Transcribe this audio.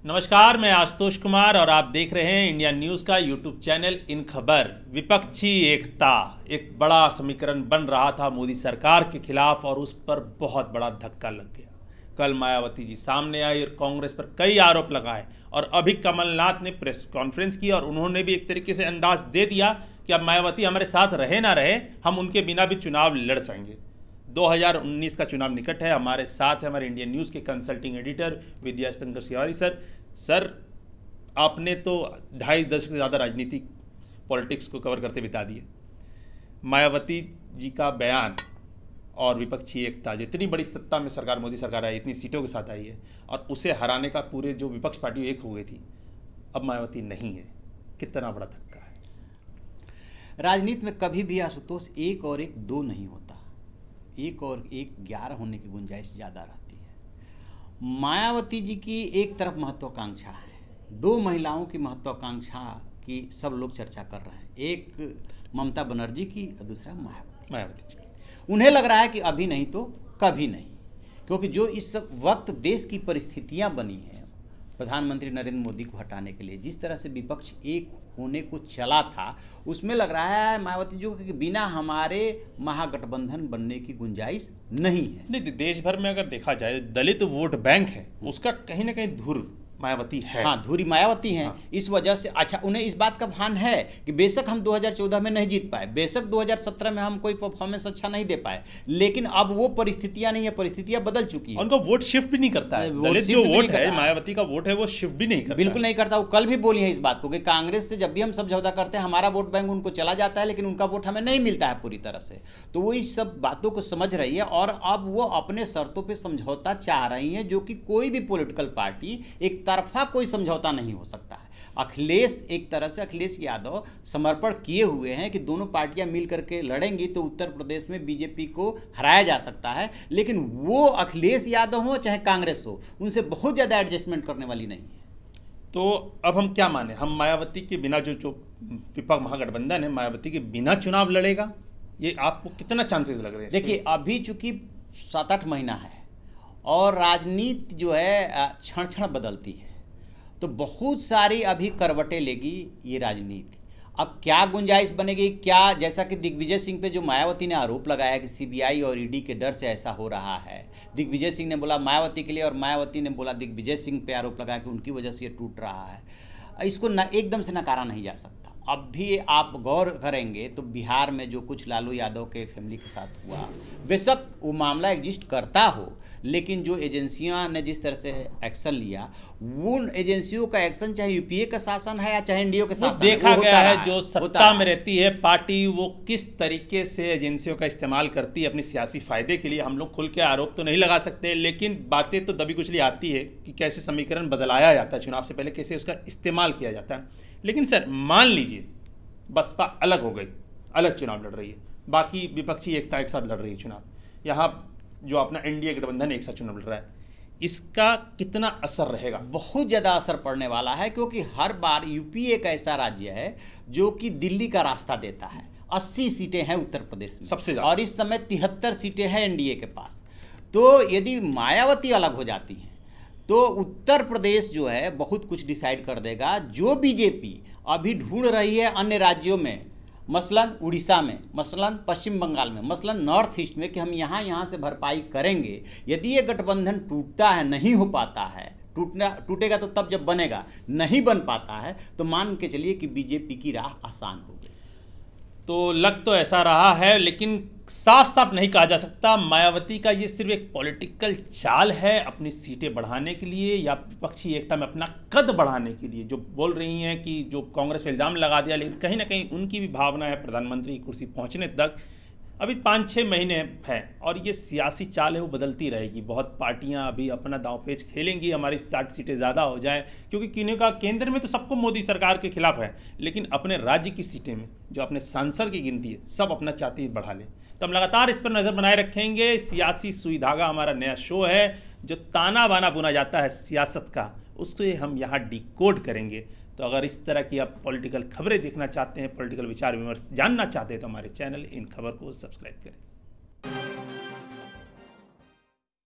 नमस्कार, मैं आशुतोष कुमार और आप देख रहे हैं इंडिया न्यूज़ का यूट्यूब चैनल इन खबर। विपक्षी एकता एक बड़ा समीकरण बन रहा था मोदी सरकार के खिलाफ और उस पर बहुत बड़ा धक्का लग गया। कल मायावती जी सामने आई और कांग्रेस पर कई आरोप लगाए और अभी कमलनाथ ने प्रेस कॉन्फ्रेंस की और उन्होंने भी एक तरीके से अंदाज दे दिया कि अब मायावती हमारे साथ रहे ना रहे, हम उनके बिना भी चुनाव लड़ सकेंगे। 2019 का चुनाव निकट है। हमारे साथ है हमारे इंडियन न्यूज़ के कंसल्टिंग एडिटर विद्याशंकर सिवारी सर, आपने तो 2.5 दशक से ज़्यादा राजनीतिक पॉलिटिक्स को कवर करते बिता दिए। मायावती जी का बयान और विपक्षी एकता, जितनी बड़ी सत्ता में सरकार मोदी सरकार आई, इतनी सीटों के साथ आई है और उसे हराने का पूरे जो विपक्ष पार्टी एक हो गई थी, अब मायावती नहीं है। कितना बड़ा धक्का है। राजनीति में कभी भी आशुतोष 1 और 1 2 नहीं होता, 1 और 1 11 होने की गुंजाइश ज़्यादा रहती है। मायावती जी की एक तरफ महत्वाकांक्षा है, 2 महिलाओं की महत्वाकांक्षा की सब लोग चर्चा कर रहे हैं, एक ममता बनर्जी की और दूसरा मायावती जी। उन्हें लग रहा है कि अभी नहीं तो कभी नहीं, क्योंकि जो इस वक्त देश की परिस्थितियां बनी हैं प्रधानमंत्री नरेंद्र मोदी को हटाने के लिए, जिस तरह से विपक्ष एक होने को चला था, उसमें लग रहा है मायावती जी कि बिना हमारे महागठबंधन बनने की गुंजाइश नहीं है। नहीं, देश भर में अगर देखा जाए दलित वोट बैंक है, उसका कहीं ना कहीं धुर मायावती है। हाँ, धुरी मायावती हैं। हाँ। इस वजह से अच्छा उन्हें इस बात का भान है कि बेशक हम 2014 में नहीं जीत पाए, बेशक 2017 में हम कोई परफॉर्मेंस अच्छा नहीं दे पाए, लेकिन अब वो परिस्थितियां नहीं है, परिस्थितियां बदल चुकी है। उनका वोट शिफ्ट भी नहीं करता है। दलित जो वोट है, मायावती का वोट है, वो शिफ्ट भी नहीं करता, बिल्कुल नहीं करता। वो कल भी बोली है इस बात को कि कांग्रेस से जब भी हम समझौता करते हैं हमारा वोट बैंक उनको चला जाता है, लेकिन उनका वोट हमें नहीं मिलता है पूरी तरह से। तो वो इस सब बातों को समझ रही है और अब वो अपने शर्तों पर समझौता चाह रही है, जो कि कोई भी पॉलिटिकल पार्टी एक तरफा कोई समझौता नहीं हो सकता है। अखिलेश एक तरह से अखिलेश यादव समर्पण किए हुए हैं कि दोनों पार्टियां मिल करके लड़ेंगी तो उत्तर प्रदेश में बीजेपी को हराया जा सकता है, लेकिन वो अखिलेश यादव हो चाहे कांग्रेस हो, उनसे बहुत ज़्यादा एडजस्टमेंट करने वाली नहीं है। तो अब हम क्या माने, हम मायावती के बिना जो विपक्ष महागठबंधन है मायावती के बिना चुनाव लड़ेगा, ये आपको कितना चांसेस लग रहे हैं? देखिए, अभी चूंकि 7-8 महीना है और राजनीति जो है क्षण क्षण बदलती है, तो बहुत सारी अभी करवटें लेगी ये राजनीति। अब क्या गुंजाइश बनेगी, क्या, जैसा कि दिग्विजय सिंह पे जो मायावती ने आरोप लगाया कि सीबीआई और ईडी के डर से ऐसा हो रहा है, दिग्विजय सिंह ने बोला मायावती के लिए और मायावती ने बोला दिग्विजय सिंह पे आरोप लगाया कि उनकी वजह से ये टूट रहा है। इसको एकदम से नकारा नहीं जा सकता। अब भी आप गौर करेंगे तो बिहार में जो कुछ लालू यादव के फैमिली के साथ हुआ, बेशक वो मामला एग्जिस्ट करता हो, लेकिन जो एजेंसियां ने जिस तरह से एक्शन लिया, उन एजेंसियों का एक्शन चाहे यूपीए का शासन है या चाहे एनडीए का शासन, देखा गया है जो सत्ता में रहती है पार्टी, वो किस तरीके से एजेंसियों का इस्तेमाल करती है अपने सियासी फायदे के लिए। हम लोग खुल के आरोप तो नहीं लगा सकते, लेकिन बातें तो दबी कुचली आती है कि कैसे समीकरण बदलाया जाता है चुनाव से पहले, कैसे उसका इस्तेमाल किया जाता है। लेकिन सर, मान लीजिए बसपा अलग हो गई, अलग चुनाव लड़ रही है, बाकी विपक्षी एकता एक साथ लड़ रही है चुनाव, यहाँ जो अपना एनडीए गठबंधन एक साथ चुनाव लड़ रहा है, इसका कितना असर रहेगा? बहुत ज़्यादा असर पड़ने वाला है, क्योंकि हर बार यूपी एक ऐसा राज्य है जो कि दिल्ली का रास्ता देता है। 80 सीटें हैं उत्तर प्रदेश में सबसे ज़्यादा, और इस समय 73 सीटें हैं एनडीए के पास। तो यदि मायावती अलग हो जाती हैं तो उत्तर प्रदेश जो है बहुत कुछ डिसाइड कर देगा। जो बीजेपी अभी ढूंढ रही है अन्य राज्यों में, मसलन उड़ीसा में, मसलन पश्चिम बंगाल में, मसलन नॉर्थ ईस्ट में, कि हम यहाँ से भरपाई करेंगे, यदि ये गठबंधन टूटता है, नहीं हो पाता है, टूटेगा तो तब जब बनेगा, नहीं बन पाता है तो मान के चलिए कि बीजेपी की राह आसान होगी। तो लग तो ऐसा रहा है, लेकिन साफ साफ नहीं कहा जा सकता मायावती का ये सिर्फ एक पॉलिटिकल चाल है अपनी सीटें बढ़ाने के लिए या विपक्षी एकता में अपना कद बढ़ाने के लिए। जो बोल रही हैं कि जो कांग्रेस पे इल्ज़ाम लगा दिया, लेकिन कहीं ना कहीं उनकी भी भावना है प्रधानमंत्री की कुर्सी पहुंचने तक अभी 5-6 महीने हैं और ये सियासी चाल है वो बदलती रहेगी। बहुत पार्टियां अभी अपना दांवपेच खेलेंगी, हमारी 60 सीटें ज़्यादा हो जाए, क्योंकि किन्हीं का केंद्र में तो सबको मोदी सरकार के खिलाफ है, लेकिन अपने राज्य की सीटें में जो अपने सांसद की गिनती है सब अपना चाहते ही बढ़ा लें। तो हम लगातार इस पर नज़र बनाए रखेंगे। सियासी सुई धागा हमारा नया शो है, जो ताना बाना बुना जाता है सियासत का, उससे हम यहाँ डिकोड करेंगे। तो अगर इस तरह की आप पॉलिटिकल खबरें देखना चाहते हैं, पॉलिटिकल विचार विमर्श जानना चाहते हैं, तो हमारे चैनल इन खबर को सब्सक्राइब करें।